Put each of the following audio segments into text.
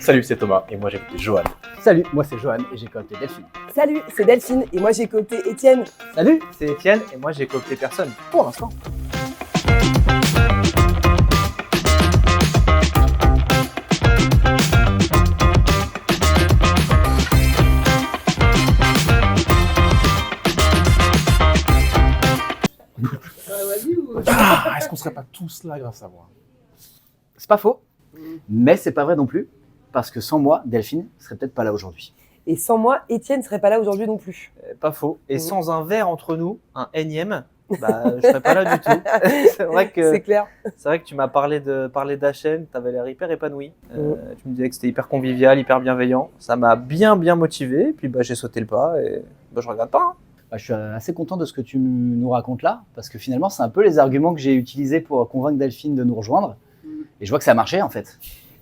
Salut, c'est Thomas et moi j'ai coopté Johan. Salut, moi c'est Johan et j'ai coopté Delphine. Salut, c'est Delphine et moi j'ai coopté Étienne. Salut, c'est Étienne et moi j'ai coopté personne, pour l'instant. Est-ce qu'on serait pas tous là grâce à moi? C'est pas faux, mais c'est pas vrai non plus, parce que sans moi, Delphine serait peut-être pas là aujourd'hui. Et sans moi, Étienne serait pas là aujourd'hui non plus. Pas faux. Et Mhm. sans un verre entre nous, un énième, bah, je serais pas là du tout. C'est vrai C'est que clair. tu m'as parlé d'HM, tu avais l'air hyper épanoui. Tu me disais que c'était hyper convivial, hyper bienveillant. Ça m'a bien motivé. Et puis bah, j'ai sauté le pas et bah, je regrette pas. Hein. Je suis assez content de ce que tu nous racontes là, parce que finalement, c'est un peu les arguments que j'ai utilisés pour convaincre Delphine de nous rejoindre. Et je vois que ça a marché en fait.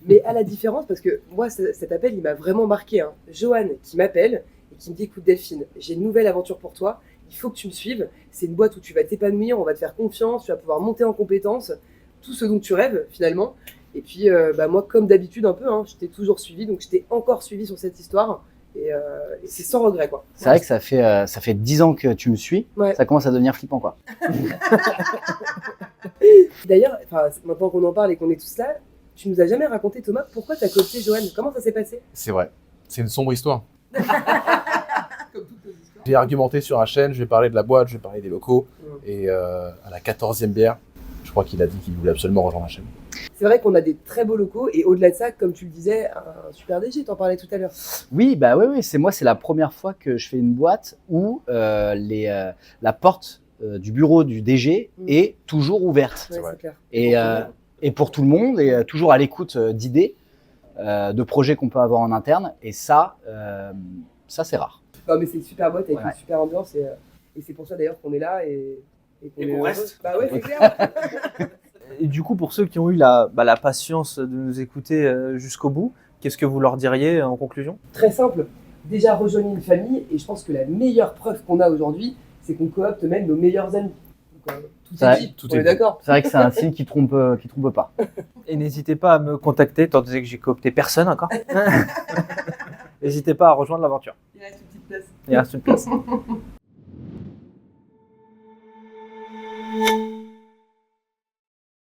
Mais à la différence, parce que moi, cet appel, il m'a vraiment marqué. Hein. Johan qui m'appelle et qui me dit, écoute Delphine, j'ai une nouvelle aventure pour toi. Il faut que tu me suives. C'est une boîte où tu vas t'épanouir, on va te faire confiance, tu vas pouvoir monter en compétences, tout ce dont tu rêves finalement. Et puis, moi, comme d'habitude un peu, hein, je t'ai toujours suivi, donc je t'ai encore suivi sur cette histoire. Et c'est sans regret, quoi. C'est vrai que ça fait 10 ans que tu me suis, Ouais. ça commence à devenir flippant quoi. D'ailleurs, maintenant qu'on en parle et qu'on est tous là, tu nous as jamais raconté, Thomas, pourquoi tu as coopté Johan? Comment ça s'est passé? C'est vrai, c'est une sombre histoire. J'ai argumenté sur un chaîne, je vais parler de la boîte, je vais parler des locaux. Et à la 14e bière, je crois qu'il a dit qu'il voulait absolument rejoindre la chaîne. C'est vrai qu'on a des très beaux locaux et au-delà de ça, comme tu le disais, un super DG, t'en parlais tout à l'heure. Oui, c'est la première fois que je fais une boîte où la porte du bureau du DG est toujours ouverte. Ouais, vrai. c'est clair. Et pour tout le monde, et toujours à l'écoute d'idées, de projets qu'on peut avoir en interne. Et ça c'est rare. Non, mais c'est une super boîte avec Ouais. une super ambiance et c'est pour ça d'ailleurs qu'on est là et Et est qu'on heureux. reste. Bah ouais, c'est clair. Et du coup, pour ceux qui ont eu la patience de nous écouter jusqu'au bout, qu'est-ce que vous leur diriez en conclusion? Très simple. Déjà, rejoignez une famille et je pense que la meilleure preuve qu'on a aujourd'hui, c'est qu'on coopte même nos meilleurs amis. Donc, tout Ça, est dit, tout on est est dit. d'accord. C'est vrai que c'est un signe qui trompe pas. Et n'hésitez pas à me contacter, étant donné que j'ai coopté personne encore. N'hésitez pas à rejoindre l'aventure. Il reste une petite place. Il reste une place.